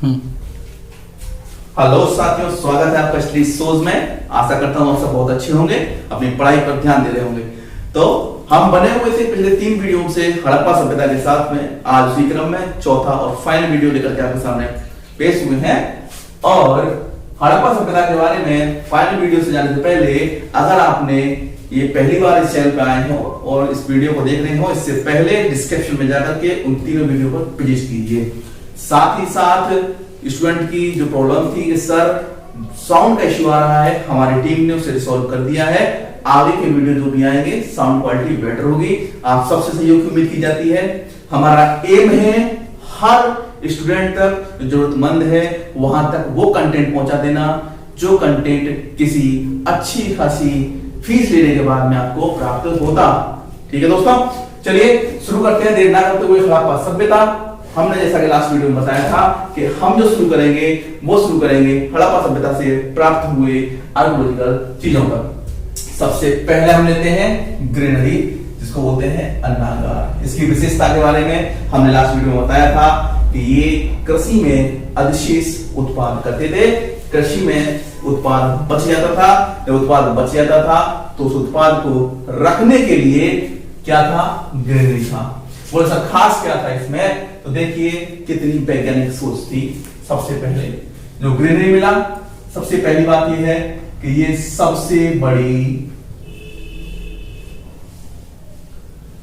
Hello साथियों, स्वागत है आपका स्टडी सोज में। आशा करता हूँ आप सब बहुत अच्छे होंगे, अपनी पढ़ाई पर ध्यान दे रहे होंगे। तो हम बने हुए थे पिछले 3 वीडियो से हड़प्पा सभ्यता के साथ में। आज उसी क्रम में चौथा और फाइनल वीडियो लेकर के आपके सामने पेश हुए हैं। और हड़प्पा सभ्यता के बारे में फाइनल वीडियो से जाने से पहले, अगर आपने ये पहली बार इस चैनल पे आए हो और इस वीडियो को देख रहे हो, इससे पहले डिस्क्रिप्शन में जाकर के उन तीनों वीडियो को विजिट कीजिए। साथ ही साथ स्टूडेंट की जो प्रॉब्लम थी कि सर साउंड का इश्यू आ रहा है, हमारी टीम ने उसे रिसॉल्व कर दिया है। आगे के वीडियो जो भी आएंगे साउंड क्वालिटी बेटर होगी। आप सबसे सहयोग की उम्मीद की जाती है। हमारा एम है हर स्टूडेंट तक जो जरूरतमंद है वहां तक वो कंटेंट पहुंचा देना जो कंटेंट किसी अच्छी खासी फीस लेने के बाद में आपको प्राप्त होता। ठीक है दोस्तों, चलिए शुरू करते हैं। देर ना करते हुए हड़प्पा सभ्यता। हमने जैसा कि लास्ट वीडियो में बताया था कि हम जो शुरू करेंगे वो शुरू करेंगे हड़प्पा सभ्यता से प्राप्त हुए आर्कियोलॉजिकल चीजों पर। सबसे पहले हम लेते हैं ग्रेनरी, जिसको बोलते हैं अन्नागार। इसकी विशेषता के बारे में हमने लास्ट वीडियो में बताया था कि ये कृषि में अधिशेष उत्पादन करते थे। कृषि में उत्पाद बच जाता था, जब उत्पाद बच जाता था तो उस उत्पाद को रखने के लिए क्या था, ग्रेनरी था। वो ऐसा खास क्या था इसमें, तो देखिए कितनी वैज्ञानिक सोच थी। सबसे पहले जो ग्रेनरी मिला, सबसे पहली बात यह है कि ये सबसे बड़ी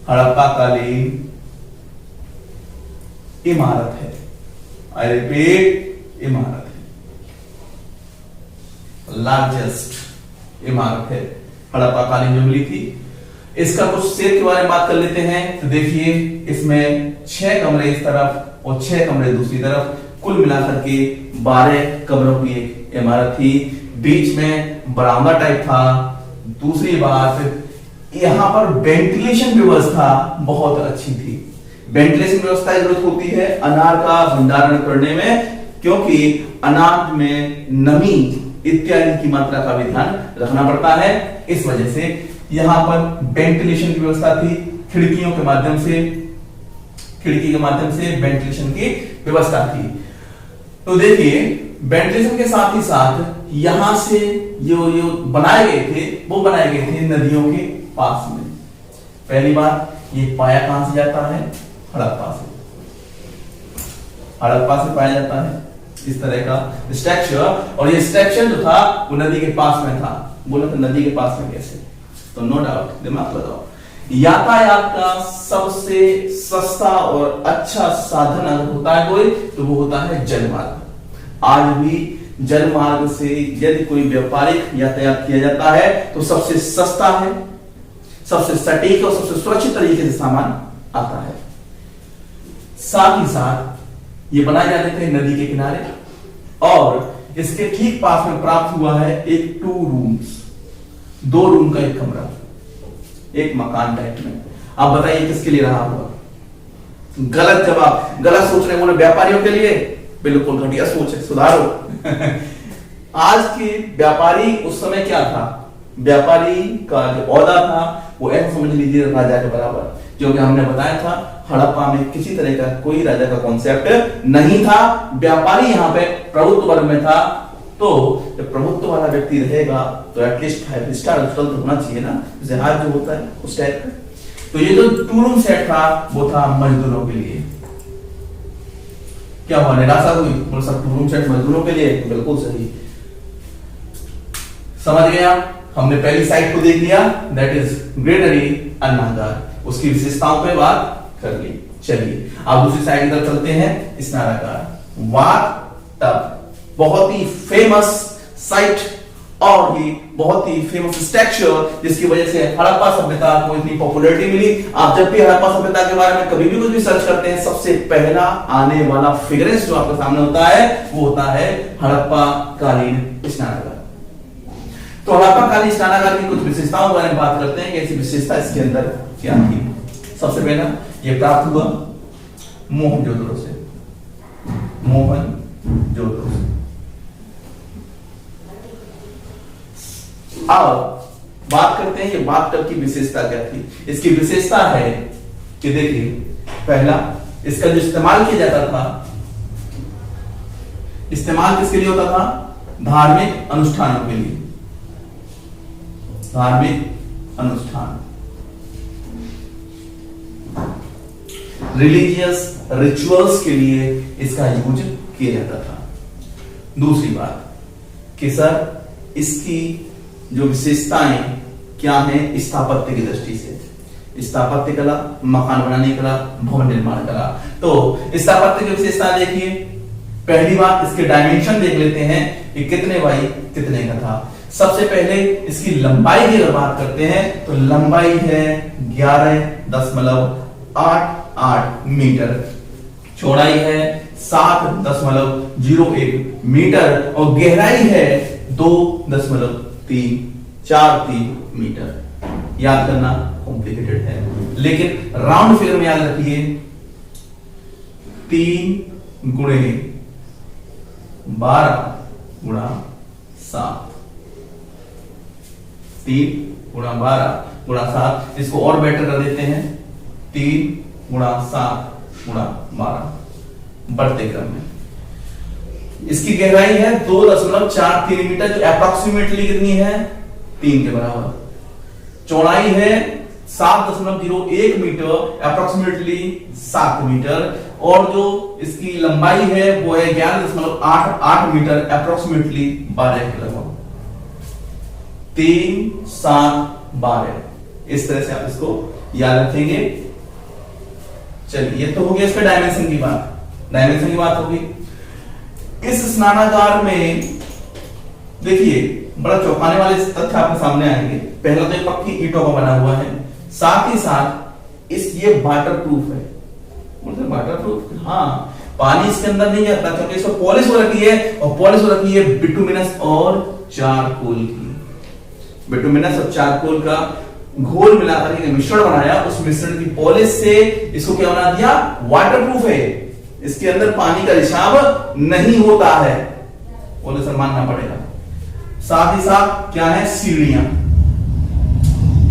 हड़प्पा कालीन इमारत है। आई रिपीट, इमारत है, लार्जेस्ट इमारत है हड़प्पा कालीन जो मिली थी। इसका कुछ शेप के बारे में बात कर लेते हैं। तो देखिए इसमें 6 कमरे इस तरफ और 6 कमरे दूसरी तरफ, कुल मिलाकर के 12 कमरों की एक इमारत थी। बीच में बरामदा टाइप था। दूसरी बात, यहां पर वेंटिलेशन व्यवस्था बहुत अच्छी थी। वेंटिलेशन व्यवस्था की जरूरत होती है अनार का भंडारण करने में, क्योंकि अनाज में नमी इत्यादि की मात्रा का भी ध्यान रखना पड़ता है। इस वजह से यहां पर वेंटिलेशन की व्यवस्था थी। खिड़की के माध्यम से वेंटिलेशन की व्यवस्था थी। तो देखिए वेंटिलेशन के साथ ही साथ यहां से जो बनाए गए थे नदियों के पास में। पहली बात, ये पाया कहां से जाता है, हड़प्पा से पाया जाता है इस तरह का स्ट्रक्चर। और ये स्ट्रक्चर जो था वो नदी के पास में था। बोला तो नदी के पास में कैसे, तो नो डाउट दिमाग लगाओ, यातायात का सबसे सस्ता और अच्छा साधन अगर होता है कोई, तो वो होता है जलमार्ग। आज भी जलमार्ग से यदि कोई व्यापारिक यातायात किया जाता है तो सबसे सस्ता है, सबसे सटीक और सबसे सुरक्षित तरीके से सामान आता है। साथ ही साथ ये बनाए जाते थे नदी के किनारे, और इसके ठीक पास में प्राप्त हुआ है एक 2 रूम्स, 2 रूम का एक कमरा, एक मकान टाइप में। आप बताइए किसके लिए रहा होगा? गलत जवाब, गलत सोच रहे हैं व्यापारियों के लिए। बिल्कुल घटिया सोच है, सुधारो। आज के व्यापारी उस समय क्या था, व्यापारी का जो औहदा था वो ऐसा समझ लीजिए राजा के बराबर, क्योंकि हमने बताया था हड़प्पा में किसी तरह का कोई राजा का कॉन्सेप्ट नहीं था। व्यापारी यहाँ पे प्रभुत्व वर्ग में था। तो जब प्रभुत्व वाला व्यक्ति रहेगा तो एटलीस्ट 5 स्टार होटल तो होना चाहिए ना, जहाज जो होता है उस टाइप का। तो ये जो 2 रूम सेट था वो था मजदूरों के लिए। क्या हुआ, निराशा हुई? बोल सब 2 रूम सेट मजदूरों के लिए, तो बिल्कुल सही समझ गया। हमने पहली साइड को देख लिया, दैट इज ग्रेनरी अन्नागार। उसकी विशेषताओं पे बात कर ली। चलिए आप दूसरी साइड की तरफ चलते हैं, स्नानागार। वाट टब, बहुत ही फेमस साइट और ये बहुत ही फेमस स्ट्रक्चर, जिसकी वजह से हड़प्पा सभ्यता को इतनी पॉपुलैरिटी मिली। आप जब भी हड़प्पा सभ्यता के बारे में कभी भी कुछ भी सर्च करते हैं, सबसे पहला आने वाला फिगरेंस जो आपके सामने होता है वो होता है हड़प्पा कालीन स्नानागार। तो हड़प्पा कालीन स्नानागार की कुछ विशेषताओं के बारे में बात करते हैं कि ऐसी विशेषता इसके अंदर क्या थी। सबसे पहला ये प्राप्त हुआ मोहनजोदड़ो से। अब बात करते हैं ये बाथटब की विशेषता क्या थी। इसकी विशेषता है कि देखिए, पहला इसका जो इस्तेमाल किया जाता था इस्तेमाल किसके लिए होता था? धार्मिक अनुष्ठानों के लिए, धार्मिक अनुष्ठान, रिलीजियस रिचुअल्स के लिए इसका यूज किया जाता था। दूसरी बात कि सर इसकी जो विशेषताएं क्या हैं स्थापत्य की दृष्टि से, स्थापत्य कला, मकान बनाने कला, भवन निर्माण कला। तो स्थापत्य की विशेषता देखिए, पहली बात इसके डायमेंशन देख लेते हैं कि कितने बाई कितने का था। सबसे पहले इसकी लंबाई की अगर बात करते हैं तो लंबाई है 11.88 मीटर, चौड़ाई है 7.01 मीटर और गहराई है 2.343 मीटर। याद करना कॉम्प्लिकेटेड है, लेकिन राउंड फिगर में याद रखिए 3 गुणे 12 गुणा 7, 3 गुणा 12 गुणा 7। इसको और बेटर कर देते हैं, 3 गुणा 7 गुणा 12 बढ़ते क्रम में। इसकी गहराई है 2.43 मीटर, जो अप्रोक्सीमेटली कितनी है? 3 के बराबर। चौड़ाई है 7.01 मीटर, अप्रोक्सीमेटली 7 मीटर, और जो इसकी लंबाई है वो है 11.88 मीटर, अप्रोक्सीमेटली 12 के लगभग। 3, 7, 12 इस तरह से आप इसको याद रखेंगे। चलिए, ये तो हो गया इसके डायमेंशन की बात, डायमेंशन की बात होगी। इस स्नानागार में देखिए बड़ा चौंकाने वाले तथ्य आपके सामने आएंगे। पहला तो पक्की ईंटों का बना हुआ है, साथ ही साथ ये वाटर प्रूफ है। मतलब वाटर प्रूफ, हाँ, पानी इसके अंदर नहीं जाता क्योंकि इसको पॉलिश हो रखी है, और पॉलिश हो रखी है बिटुमिनस और चारकोल की। बिटुमिनस और चारकोल का घोल मिलाकर के मिश्रण बनाया, उस मिश्रण की पॉलिश से इसको क्या बना दिया? वाटर प्रूफ है। इसके अंदर पानी का रिसाव नहीं होता है, बोले सर मानना पड़ेगा। साथ ही साथ क्या है? सीढ़ियां,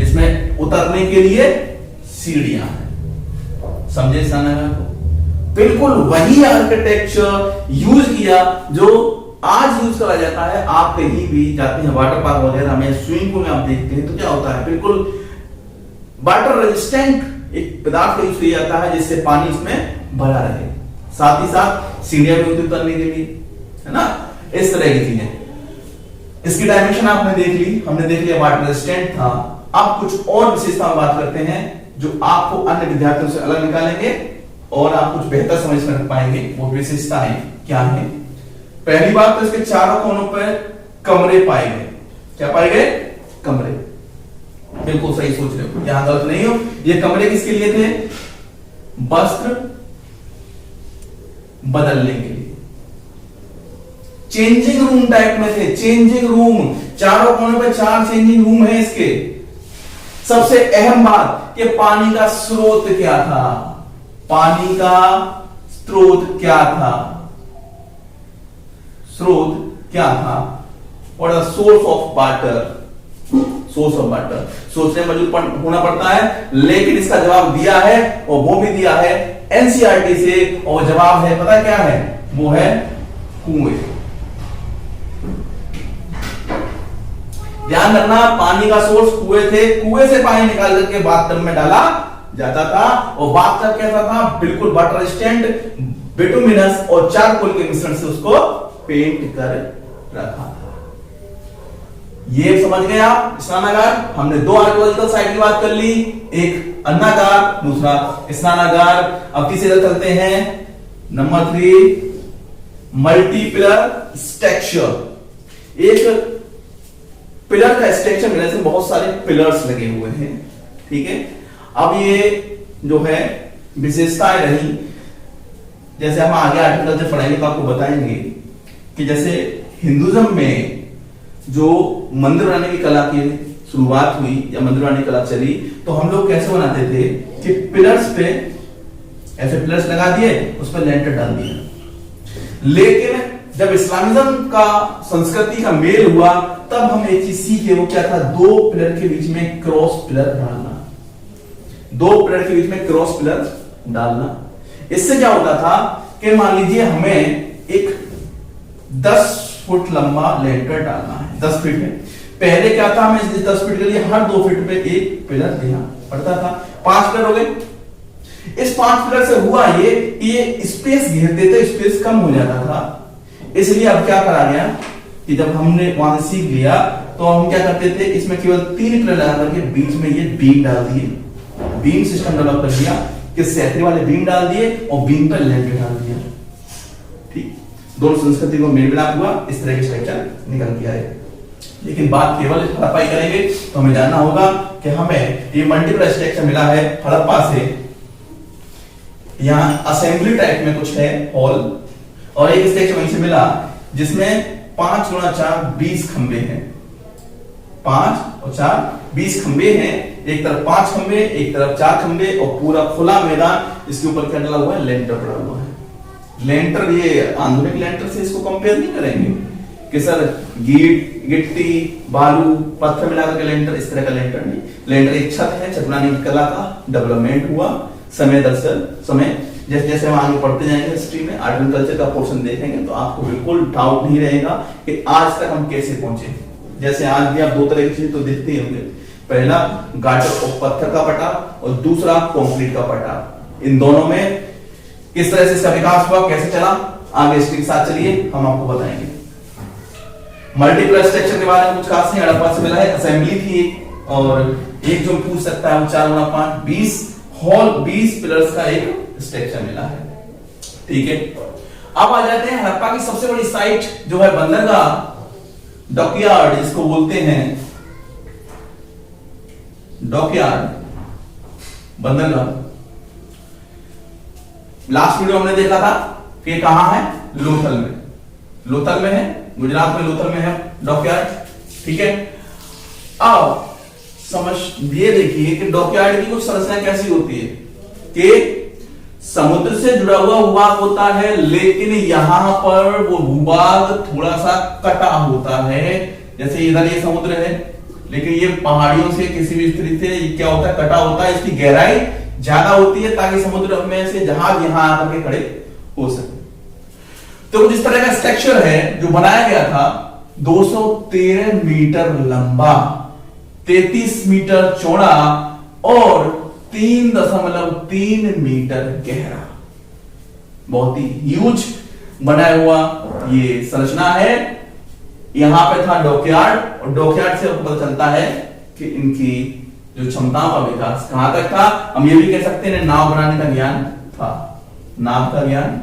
इसमें उतरने के लिए सीढ़ियां हैं। समझे स्नानागार को? बिल्कुल वही आर्किटेक्चर यूज किया जो आज यूज करा जाता है। आप कहीं भी जाते हैं वाटर पार्क वगैरह में, स्विमिंग पूल में आप देखते हैं तो क्या होता है? बिल्कुल वाटर रेजिस्टेंट एक पदार्थ का यूज किया जाता है जिससे पानी इसमें भरा रहे। साथ ही साथ सीढ़ियां भी उतरने के लिए, है ना, इस तरह की चीजें। इसकी डायमेंशन आपने देख ली, हमने देख लिया वाटर रेजिस्टेंट था। अब कुछ और विशेषता बात करते हैं जो आपको अन्य विद्यार्थियों से अलग निकालेंगे और आप कुछ बेहतर समझ में रख पाएंगे। वो विशेषताएं क्या है? पहली बात तो इसके चारों कोनों पर कमरे पाए गए। क्या पाए गए? कमरे। बिल्कुल सही सोच रहे हो, यहां गलत नहीं हो। ये कमरे किसके लिए थे? वस्त्र बदलने के लिए, चेंजिंग रूम टाइप में थे। चेंजिंग रूम, चारों कोनों पे 4 चेंजिंग रूम है इसके। सबसे अहम बात कि पानी का स्रोत क्या था? पानी का स्रोत क्या था? स्रोत क्या था? और source of water, source of water सोचने में मजबूर होना पड़ता है, लेकिन इसका जवाब दिया है, और वो भी दिया है एनसीईआरटी से, और जवाब है पता क्या है? वो है कुएं। ध्यान रखना, पानी का सोर्स कुएं थे। कुएं से पानी निकाल करके बाथटब में डाला जाता था, और बाथटब कैसा था? बिल्कुल वाटर रेजिस्टेंट, बिटुमिनस और चारकोल के मिश्रण से उसको पेंट कर रखा था। ये समझ गए आप? स्नानागार, हमने 2 आर्कियोलॉजिकल साइट की बात कर ली, एक अन्नागार, दूसरा स्नानागार। अब तीसरे चलते हैं, नंबर 3, मल्टी पिलर स्ट्रक्चर। एक पिलर का स्ट्रक्चर मिलने से बहुत सारे पिलर्स लगे हुए हैं, ठीक है। अब ये जो है विशेषताएं रही, जैसे हम आगे आर्टिकल जब पढ़ाएंगे तो आपको बताएंगे कि जैसे हिंदुइज्म में जो मंदिर बनाने की कला की शुरुआत हुई या मंदिर बनाने की कला चली, तो हम लोग कैसे बनाते थे कि पिलर्स पे ऐसे पिलर्स लगा दिए, उस पर लेंटर डाल दिया। लेकिन जब इस्लामिज्म का संस्कृति का मेल हुआ, तब हम एक चीज सीखे, वो क्या था? 2 पिलर के बीच में क्रॉस पिलर डालना। 2 पिलर के बीच में क्रॉस पिलर डालना। इससे क्या होता था कि मान लीजिए हमें एक 10 फुट लंबा लेंटर डालना है 10 फीट में। पहले क्या था, हमें इस 10 फीट के लिए हर 2 फीट पे एक पिलर देना पड़ता था। 5 पिलर हो गए। इस 5 पिलर से हुआ ये स्पेस घेरते थे, स्पेस कम हो जाता था। इसलिए अब क्या करा गया कि जब हमने वहां से सीख लिया तो हम क्या करते थे, इसमें केवल 3 पिलर लगा करके बीच में ये बीम डाल दिए, बीम सिस्टम डेवलप कर दिया कि सेतरी वाले बीम डाल दिए और बीम पर लेंटर डाल दिया। ठीक, दोनों संस्कृति को मेल मिलाप हुआ, इस तरह की स्ट्रक्चर निकल के आए। लेकिन बात केवल हड़प्पा करेंगे तो हमें जानना होगा कि हमें ये मल्टीपल स्ट्रक्चर मिला है हड़प्पा से। यहाँ असेंबली टाइप में कुछ है हॉल, और एक स्ट्रक्चर वहीं से मिला जिसमें 5 गुणा 4 20 खंबे हैं। 5 और 4 20 खंबे हैं। एक तरफ 5 खंबे, एक तरफ 4 खंबे, और पूरा खुला मैदान। इसके ऊपर क्या डला हुआ है, लेंटर पड़ा हुआ है। लेंटर, ये आधुनिक लेंटर से इसको कंपेयर नहीं करेंगे कि सर गिट्टी बालू पत्थर मिलाकर के लेंटर, इस तरह का लेंटर नहीं। लेंटर एक छत है, छत बनाने की कला का डेवलपमेंट हुआ समय दरअसल समय। जैसे जैसे हम आगे पढ़ते जाएंगे हिस्ट्री में, आर्ट एंड कल्चर का पोर्शन देखेंगे तो आपको बिल्कुल डाउट नहीं रहेगा कि आज तक हम कैसे पहुंचे। जैसे आज भी आप 2 तरह की चीज तो देखते ही होंगे, पहला गाटर और पत्थर का पटा और दूसरा कंक्रीट का पटा। इन दोनों में किस तरह से इसका विकास हुआ, कैसे चला, आगे इसके साथ चलिए हम आपको बताएंगे। मल्टीपल स्ट्रक्चर के बारे में कुछ खास नहीं, हड़प्पा से मिला है। असेंबली थी एक, और एक जो पूछ सकता है वो 4 गुणा 5 20 हॉल 20 पिलर्स का एक स्ट्रक्चर मिला है। ठीक है, अब आ जाते हैं हड़प्पा की सबसे बड़ी साइट जो है बंदरगाह, डॉकयार्ड जिसको बोलते हैं, डॉकयार्ड बंदरगाह। लास्ट वीडियो हमने देखा था कि कहां है, लोथल में। लोथल में है, गुजरात में लोथल में है डॉकयार्ड। ठीक है, अब समझ ये देखिए कि डॉकयार्ड की कुछ संरचना कैसी होती है कि समुद्र से जुड़ा हुआ भूभाग होता है, लेकिन यहां पर वो भूभाग थोड़ा सा कटा होता है। जैसे इधर ये समुद्र है, लेकिन ये पहाड़ियों से किसी भी स्थिति से क्या होता है, कटा होता है। इसकी गहराई ज्यादा होती है ताकि समुद्र में से जहाज यहां आकर के खड़े हो सके। तो जिस तरह का स्ट्रक्चर है जो बनाया गया था, 213 मीटर लंबा, 33 मीटर चौड़ा और 3.3 मीटर गहरा, बहुत ही ह्यूज बनाया हुआ ये संरचना है। यहां पे था डॉकयार्ड, और डॉकयार्ड से पता चलता है कि इनकी जो क्षमताओं का विकास कहां तक था। हम ये भी कह सकते हैं नाव बनाने का ज्ञान था, नाव का ज्ञान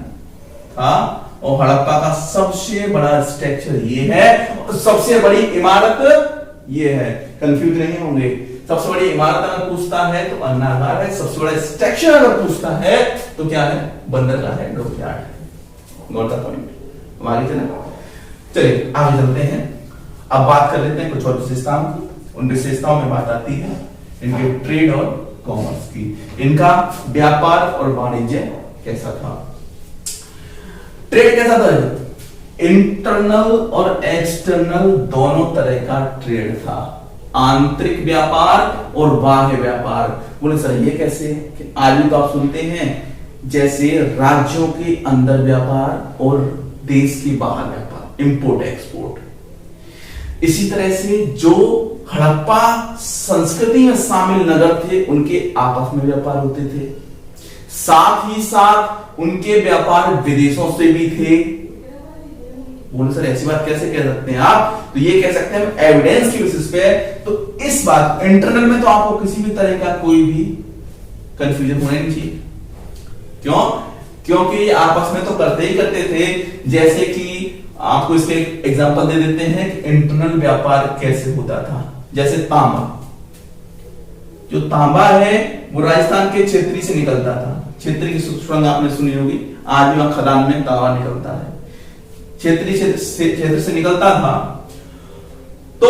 था। और हड़प्पा का सबसे बड़ा स्ट्रक्चर ये है, और सबसे बड़ी इमारत ये है। कंफ्यूज नहीं होंगे, सबसे बड़ी इमारत अगर पूछता है तो अन्नागार है, सबसे बड़ा स्ट्रक्चर अगर पूछता है तो क्या है, बंदरगाह है, डॉकयार्ड। गौर का पॉइंट। आगे चलिए आगे चलते हैं। अब बात कर लेते हैं कुछ और विशेषताओं की। उन विशेषताओं में बात आती है इनके ट्रेड और कॉमर्स की। इनका व्यापार और वाणिज्य कैसा था, ट्रेड कैसा था। इंटरनल और एक्सटर्नल दोनों तरह का ट्रेड था, आंतरिक व्यापार और बाह्य व्यापार। बोले सर ये कैसे, कि आज भी तो आप सुनते हैं जैसे राज्यों के अंदर व्यापार और देश के बाहर व्यापार, इंपोर्ट एक्सपोर्ट। इसी तरह से जो हड़प्पा संस्कृति में शामिल नगर थे उनके आपस में व्यापार होते थे, साथ ही साथ उनके व्यापार विदेशों से भी थे। बोले सर ऐसी बात कैसे कह सकते हैं आप, तो ये कह सकते हैं एविडेंस की बेसिस पे। तो इस बात इंटरनल में तो आपको किसी भी तरह का कोई भी कंफ्यूजन होना नहीं चाहिए। क्यों, क्योंकि आपस में तो करते ही करते थे। जैसे कि आपको इसके एग्जांपल दे देते हैं कि इंटरनल व्यापार कैसे होता था। जैसे तांबा, जो तांबा है वो राजस्थान के क्षेत्री से निकलता था। क्षेत्री की सुरंग आपने सुनी होगी, आज भी वहां खदान में तांबा निकलता है, क्षेत्री क्षेत्र से निकलता था। तो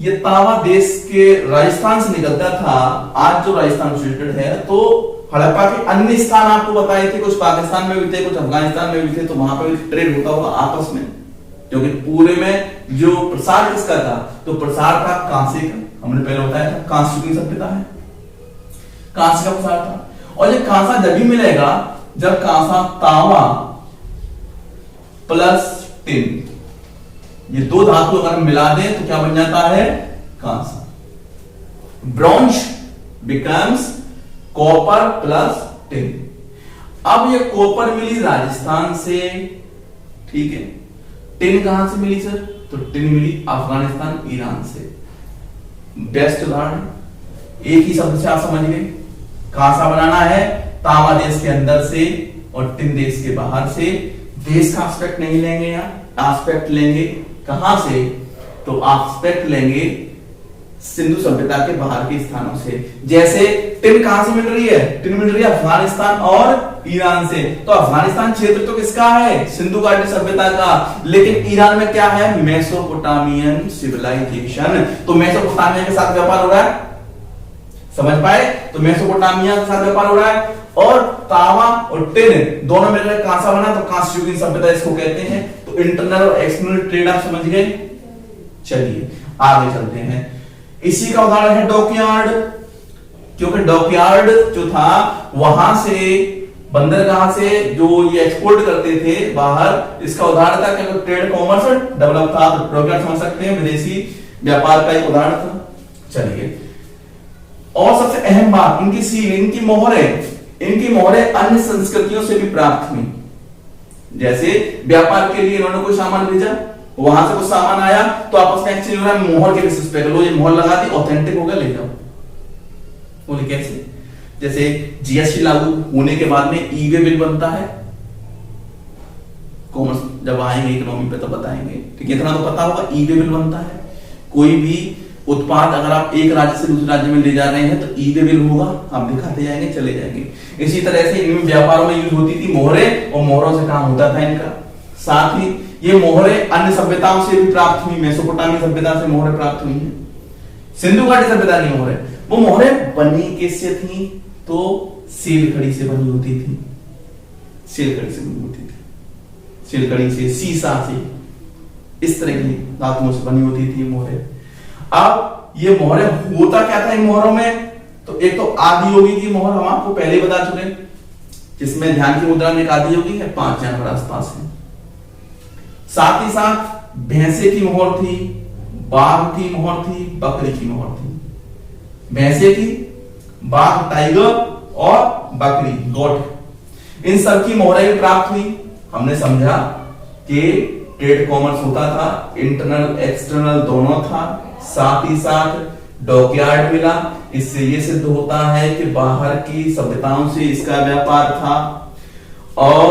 ये तांबा देश के राजस्थान से निकलता था। आज जो राजस्थान सिचुएटेड है, तो हड़प्पा के अन्य स्थान आपको बताए थे, कुछ पाकिस्तान में भी थे, कुछ अफगानिस्तान में भी थे। तो वहां पर भी ट्रेड होता होगा आपस में, क्योंकि पूरे में जो प्रसार किसका था, तो प्रसार था कांसे का। हमने पहले बताया था कांस्य की सभ्यता है, कांस्य का प्रसार था। और ये कांसा जब भी मिलेगा जब कांसा तांबा प्लस टिन। ये दो धातु अगर हम मिला दें तो क्या बन जाता है? कांस्य। Bronze becomes copper plus tin. अब ये कॉपर मिली राजस्थान से, ठीक है। टिन कहां से मिली सर? तो टिन मिली अफगानिस्तान ईरान से। बेस्ट उदाहरण, एक ही शब्द से आप समझ गए। कांसा बनाना है तांबा देश के अंदर से और टिन देश के बाहर से। देश का एस्पेक्ट नहीं लेंगे, यहां एस्पेक्ट लेंगे कहां से? तो एस्पेक्ट लेंगे सिंधु सभ्यता के बाहर के स्थानों से। जैसे टिन कहां से मिल रही है? टिन मिल रही है अफगानिस्तान और ईरान से। तो अफगानिस्तान क्षेत्र तो किसका है? सिंधु घाटी सभ्यता का। लेकिन ईरान में क्या है? Mesopotamian civilisation. तो मेसोपोटामिया के साथ व्यापार हो रहा है, समझ पाए? तो मेसोपोटामिया के साथ व्यापार हो रहा है और तांबा और टिन दोनों मिलकर कांसा बना, तो कांस्य युगीन सभ्यता इसको कहते हैं। तो इंटरनल और एक्सटर्नल ट्रेड आप समझ गए। चलिए आगे चलते हैं। इसी का उदाहरण है डॉकयार्ड, क्योंकि डॉकयार्ड जो था वहां से बंदरगाह से जो ये एक्सपोर्ट करते थे बाहर, इसका उदाहरण था कि ट्रेड कॉमर्स डेवलप था। तो डॉकयार्ड समझ सकते हैं, विदेशी व्यापार का एक उदाहरण था। चलिए, और सबसे अहम बात, इनकी सील, इनकी मोहरें अन्य संस्कृतियों से भी प्राप्त हुई। जैसे व्यापार के लिए इन्होंने कोई सामान भेजा, वहां से कुछ सामान आया तो आपस में एक्सचेंज हो रहा है मोहर के बेसिस पे। लो ये मोहर लगा दी, ऑथेंटिक हो गया, ले जाओ। बोले कैसे? जैसे जीएसटी लागू होने के बाद में ई वे बिल बनता है। कॉमर्स जब आएंगे इकोनॉमी पे तो बताएंगे, ठीक है। इतना तो पता होगा, ई वे बिल बनता है। कोई भी उत्पाद अगर आप एक राज्य से दूसरे राज्य में ले जा रहे हैं तो ई वे बिल होगा, आप दिखाते जाएंगे, चले जाएंगे। इसी तरह से इनमें व्यापारों में यूज होती थी मोहरें, और मोहरों से काम होता था इनका। साथ ही ये मोहरें अन्य सभ्यताओं से भी प्राप्त हुई। मेसोपोटामिया सभ्यता से मोहरें प्राप्त हुई हैं। सिंधु घाटी सभ्यता की मोहरें, वो मोहरें बनी किससे थी? तो सीलकड़ी से बनी होती थी। सीलकड़ी से बनी होती थी, सीलकड़ी से, सीसा से, इस तरह की धातुओं से बनी होती थी मोहरें। अब ये मोहरें होता क्या था इन मोहरों में? तो एक तो आदियोगी की मोहर हम आपको पहले ही बता चुके, जिसमें ध्यान की मुद्रा में एक आदियोगी है, 5 जानवर आसपास है। साथ ही साथ भैंसे की मोहर थी, बाघ की मोहर थी, बकरी की मोहर थी। भैंसे की, बाघ टाइगर और बकरी गोट, इन सब की मोहरें भी प्राप्त हुई। हमने समझा कि ट्रेड कॉमर्स होता था, इंटरनल एक्सटर्नल दोनों था। साथ ही साथ डॉकयार्ड मिला। इससे ये सिद्ध होता है कि बाहर की सभ्यताओं से इसका व्यापार था। और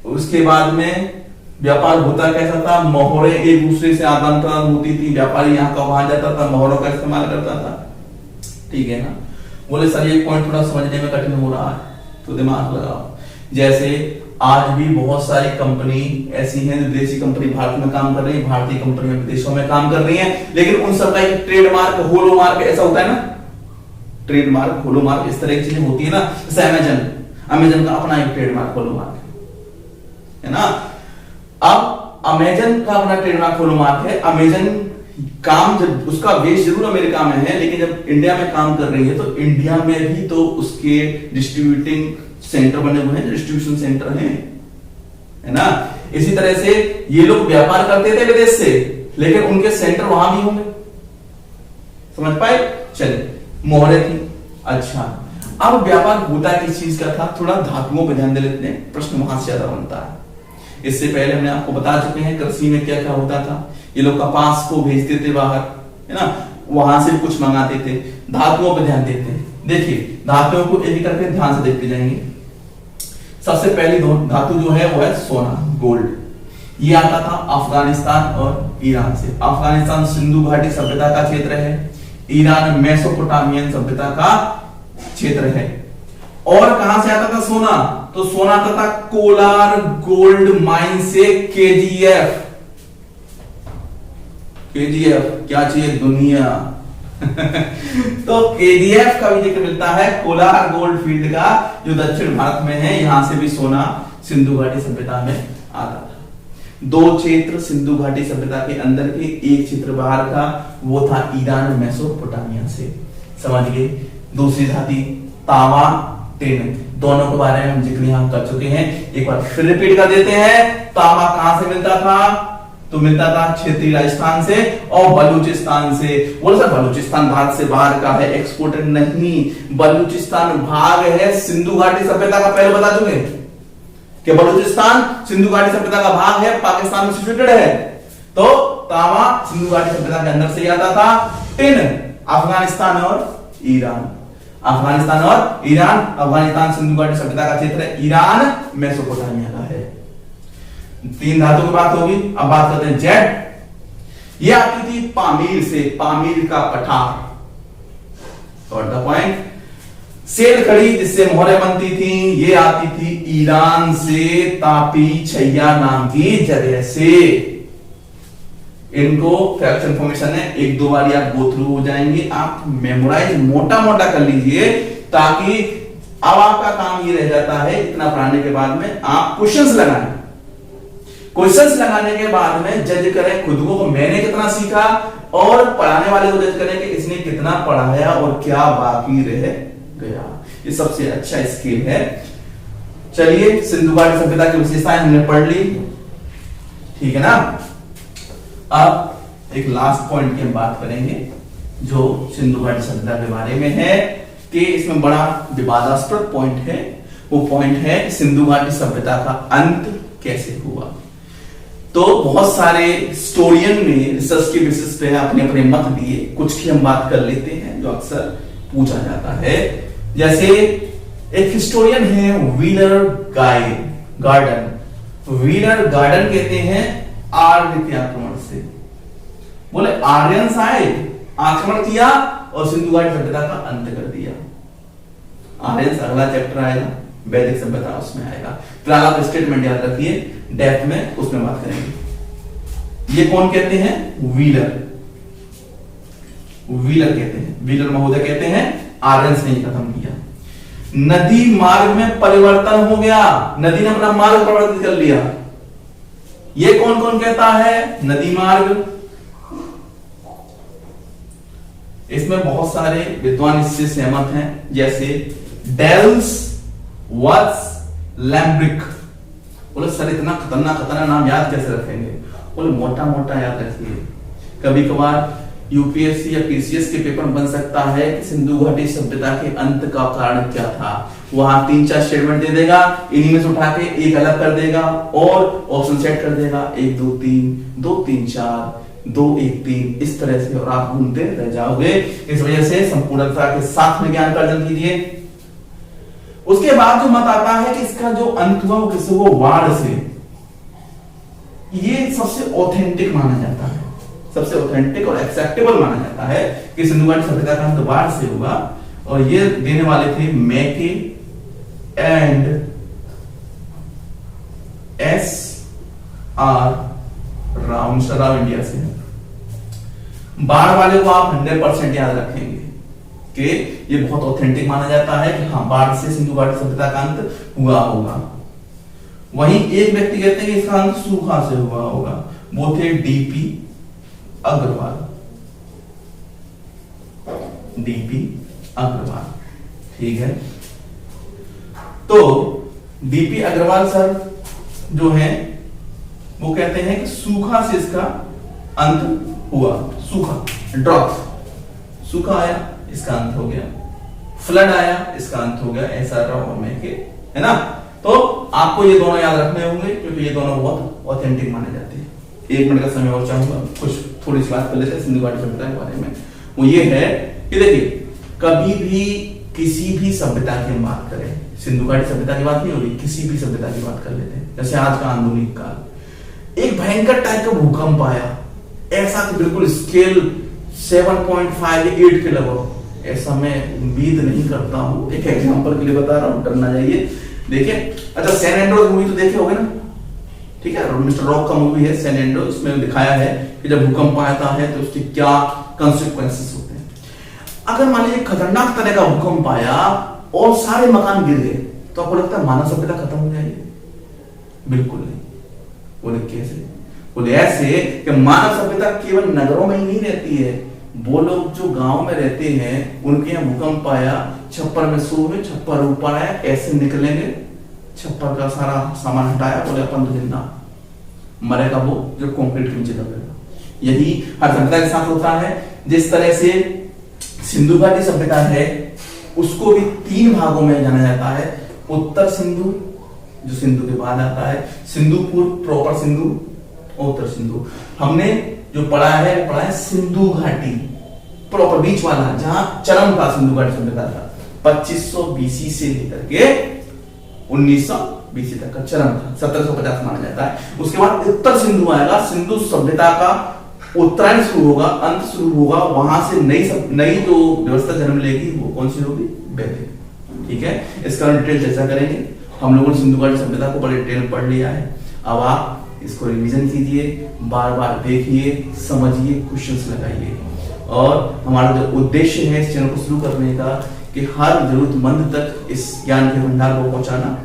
उसके बाद में व्यापार होता कैसा था? मोहरें एक दूसरे से आदान प्रदान होती थी। व्यापारी यहाँ का वहां जाता था, मोहरों का इस्तेमाल करता था, ठीक है ना। बोले सर ये पॉइंट थोड़ा समझने में कठिन हो रहा है, तो दिमाग लगाओ। जैसे आज भी बहुत सारी कंपनी ऐसी हैं, विदेशी कंपनी भारत में काम कर रही है, भारतीय कंपनी विदेशों में काम कर रही हैं, लेकिन उन सब का एक ट्रेडमार्क, होलोमार्क ऐसा होता है ना, ट्रेडमार्क, होलोमार्क, इस तरह की चीजें होती है ना। जैसे अमेजन का अपना एक ट्रेडमार्क होलोमार्क है ना। अब अमेजन का अपना ट्रेडमार्क होलोमार्क है। अमेजन काम जब उसका बेस जरूर अमेरिका में है, लेकिन जब इंडिया में काम कर रही है तो इंडिया में भी तो उसके डिस्ट्रीब्यूटिंग सेंटर बने हुए हैं, डिस्ट्रीब्यूशन सेंटर हैं, है ना। इसी तरह से ये लोग व्यापार करते थे विदेश से, लेकिन उनके सेंटर वहां भी होंगे, समझ पाए। चलिए, मोहरें थी। अच्छा, अब व्यापार होता किस चीज का था? थोड़ा धातुओं पर ध्यान दे लेते हैं, प्रश्न वहां से ज्यादा बनता है। इससे पहले हमने आपको बता चुके हैं कृषि में क्या क्या होता था। ये लोग कपास को भेजते थे बाहर, है ना, वहां से कुछ मंगाते थे। धातुओं पर ध्यान देते हैं। देखिए, धातुओं को एक करके ध्यान से देखते जाएंगे। सबसे पहली धातु जो है वो है सोना, गोल्ड। ये आता था अफगानिस्तान और ईरान से। अफगानिस्तान सिंधु घाटी सभ्यता का क्षेत्र है, ईरान मेसोपोटामियन सभ्यता का क्षेत्र है। और कहां से आता था सोना? तो सोना आता था कोलार गोल्ड माइन से, केजीएफ। केजीएफ क्या चाहिए दुनिया तो केजीएफ का भी जिक्र मिलता है, कोलार गोल्ड फील्ड का, जो दक्षिण भारत में है। यहां से भी सोना सिंधु घाटी सभ्यता में आता था। 2 क्षेत्र सिंधु घाटी सभ्यता के अंदर के, एक क्षेत्र बाहर का, वो था ईरान मेसोपोटामिया से, समझ गए। दूसरी धातु तांबा, 10। दोनों के बारे में हम जिक्र यहां कर चुके हैं, एक बार फिर रिपीट कर देते हैं। तांबा कहां से मिलता था? तो मिलता था क्षेत्रीय राजस्थान से और बलूचिस्तान से। बोल सर बलूचिस्तान भारत से बाहर का है, एक्सपोर्टेड नहीं। बलूचिस्तान भाग है सिंधु घाटी सभ्यता का, पहले बता चुके कि बलूचिस्तान सिंधु घाटी सभ्यता का भाग है, पाकिस्तान में सिचुएटेड है। तो तांबा सिंधु घाटी सभ्यता के अंदर से ही आता था। 10 अफगानिस्तान और ईरान। अफगानिस्तान और ईरान, अफगानिस्तान सिंधु घाटी सभ्यता का क्षेत्र है, ईरान मेसोपोटामिया का है। 3 धातु की बात होगी। अब बात करते हैं जेड। ये आती थी पामीर से, पामीर का पठार। थर्ड पॉइंट, सेल खड़ी जिससे मोहरें बनती थी, ये आती थी ईरान से, तापी छैया नाम की जगह से। इनको फैक्ट इंफॉर्मेशन है, 1-2 बार आप गो थ्रू हो जाएंगे, आप मेमोराइज मोटा मोटा कर लीजिए, ताकि अब आपका काम ये रह जाता है इतना पढ़ाने के बाद में आप क्वेश्चंस लगाएं। क्वेश्चंस लगाने के बाद में जज करें खुद को, मैंने कितना सीखा, और पढ़ाने वाले को जज करें कि इसने कितना पढ़ाया और क्या बाकी रह गया। ये सबसे अच्छा स्किल है। चलिए, सिंधु घाटी सभ्यता की विशेषताएं हमने पढ़ ली, ठीक है ना। अब एक लास्ट पॉइंट की हम बात करेंगे जो सिंधु घाटी सभ्यता के बारे में है, कि इसमें बड़ा विवादास्पद पॉइंट है। वो पॉइंट है सिंधु घाटी सभ्यता का अंत कैसे हुआ। तो बहुत सारे हिस्टोरियन ने रिसर्च के बेसिस पे अपने अपने मत दिए, कुछ की हम बात कर लेते हैं जो अक्सर पूछा जाता है। जैसे एक हिस्टोरियन है व्हीलर गार्डन। व्हीलर गार्डन कहते हैं आर्य के आक्रमण से, बोले आर्यंस आए, आक्रमण किया और सिंधु घाटी सभ्यता का अंत कर दिया। आर्यंस अगला चैप्टर आएगा, वैदिक सभ्यता उसमें आएगा। फिलहाल आप स्टेटमेंट याद रखिए, डेप्थ में उसमें बात करेंगे। ये कौन कहते हैं? व्हीलर। व्हीलर कहते हैं, व्हीलर महोदय कहते हैं आर्यंस ने खत्म किया। नदी मार्ग में परिवर्तन हो गया, नदी ने अपना मार्ग परिवर्तित कर लिया। ये कौन कौन कहता है? नदी मार्ग। इसमें बहुत सारे विद्वान इससे सहमत हैं, जैसे डेल्स, वत्स, लैम्ब्रिक। बोले सर इतना खतरनाक नाम याद कैसे रखेंगे? बोले मोटा मोटा याद रखिए। कभी कभार यूपीएससी या पीसीएस के पेपर बन सकता है कि सिंधु घाटी सभ्यता के अंत का कारण क्या था। वहां 3-4 स्टेटमेंट दे देगा, इन्हीं में से उठा के एक अलग कर देगा और ऑप्शन सेट कर देगा 1 2 3 2 3 4 2 1 3, इस तरह से, और आप घूमते रह जाओगे। इस वजह से संपूर्णता के साथ में ज्ञान अर्जन कीजिए। उसके बाद जो मत आता है कि इसका जो अंत हुआ वो किसी को वाड़ से, ये सबसे ऑथेंटिक माना जाता है, सबसे ऑथेंटिक और एक्सेप्टेबल माना जाता है कि सिंधु घाटी सभ्यता का अंत वाड़ से हुआ। और ये देने वाले थे मैके एंड SR राव, इंडिया से। बाढ़ वाले को आप 100% याद रखेंगे कि ये बहुत ऑथेंटिक माना जाता है कि हाँ बाढ़ से सिंधु घाटी सभ्यता का अंत हुआ होगा। वहीं एक व्यक्ति कहते हैं कि इसका अंत सूखा से हुआ होगा, वो थे DP अग्रवाल। DP अग्रवाल, ठीक है। तो DP अग्रवाल सर जो है वो कहते हैं कि सूखा से इसका अंत हुआ। सूखा, ड्रॉप, सूखा आया इसका अंत हो गया, फ्लड आया इसका अंत हो गया, ऐसा और मैके, है ना। तो आपको ये दोनों याद रखने होंगे क्योंकि ये दोनों बहुत ऑथेंटिक माने जाते हैं। 1 मिनट का समय और चाहूंगा, कुछ थोड़ी सी बात कर लेते हैं सिंधु घाटी सभ्यता के बारे में। वो ये है कि देखिए, कभी भी किसी भी सभ्यता की हम बात करें, सिंधु घाटी सभ्यता की बात नहीं हो रही, किसी भी सभ्यता की बात कर लेते हैं। जैसे आज का आधुनिक काल, एक भयंकर टाइप का भूकंप आया, ऐसा कि बिल्कुल स्केल 7.5 या 8 के लगभग, ऐसा मैं उम्मीद नहीं करता हूं। एक एग्जांपल के लिए बता रहा हूं, डरना चाहिए। देखिए, अच्छा सैन एंड्रोस मूवी तो देखे होगे ना, ठीक है, मिस्टर रॉक का मूवी है सैन एंड्रोस। इसमें दिखाया है कि जब भूकंप आता है तो उसके क्या कॉन्सिक्वेंसेस होते हैं। अगर मान लीजिए खतरनाक तरह का भूकंप आया और सारे मकान गिर गए, तो आपको लगता है मानव सभ्यता खत्म हो जाएगी? बिल्कुल नहीं। बोले कैसे? बोले ऐसे कि मानव सभ्यता केवल नगरों में ही नहीं रहती है, वो लोग जो गांव में रहते हैं उनके यहाँ भूकंप आया छप्पर में शुरू में छप्पर ऊपर आया, ऐसे निकलेंगे, छप्पर का सारा सामान हटाया, बोले अपन तो जिंदा, मरेगा वो जो कंक्रीट के नीचे दबेगा। यही हर सभ्यता के साथ होता है। जिस तरह से सिंधु घाटी सभ्यता है उसको भी 3 भागों में जाना जाता है। उत्तर सिंधु जो सिंधु के बाद आता है, सिंधुपुर प्रॉपर सिंधु, उत्तर सिंधु। हमने जो पढ़ा है सिंधु घाटी प्रॉपर बीच वाला, जहां चरम था सिंधु घाटी सभ्यता का, 2500 बीसी से लेकर के 1900 बीसी तक का चरम था, 1750 माना जाता है। उसके बाद उत्तर सिंधु आएगा, सिंधु सभ्यता का उत्तरायण शुरू होगा, अंत शुरू होगा, वहां से नई जो व्यवस्था जन्म लेगी वो कौन सी होगी? वैदिक। ठीक है, इसका हम डिटेल चर्चा करेंगे। हम लोगों ने सिंधु घाटी सभ्यता को बड़े डिटेल में पढ़ लिया है। अब आप इसको रिवीजन कीजिए, बार बार देखिए, समझिए, क्वेश्चंस लगाइए। और हमारा जो उद्देश्य है इस चैनल को शुरू करने का कि हर जरूरतमंद तक इस ज्ञान के भंडार को पहुंचाना।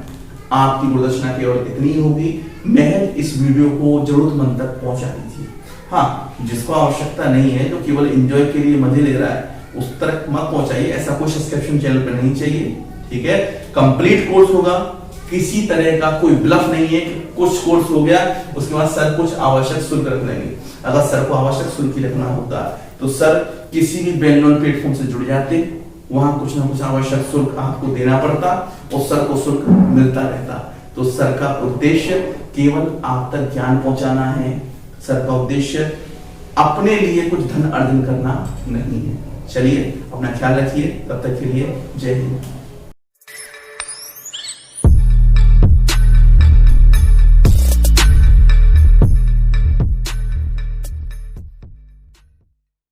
आपकी गुरुदक्षिणा केवल इतनी होगी, महज इस वीडियो को जरूरतमंद तक पहुंचा दीजिए। हाँ, जिसको आवश्यकता नहीं है, जो केवल एंजॉय के लिए मजे ले रहा है, उस तक मत पहुंचाइए। ऐसा कोई सब्सक्रिप्शन चैनल पे नहीं चाहिए। ठीक है, कंप्लीट कोर्स होगा, किसी तरह का कोई ब्लफ नहीं है कि कुछ कोर्स हो गया उसके बाद सर कुछ आवश्यक शुल्क रख लेंगे। अगर सर को आवश्यक शुल्क ही रखना होता तो सर किसी भी वेल नोन प्लेटफॉर्म से जुड़ जाते, वहां कुछ ना कुछ आवश्यक शुल्क आपको देना पड़ता और सर को शुल्क मिलता रहता। तो सर का उद्देश्य केवल आप तक ज्ञान पहुंचाना है। सर का उद्देश्य अपने लिए कुछ धन अर्जन करना नहीं है। चलिए, अपना ख्याल रखिए। तब तक के लिए जय हिंद।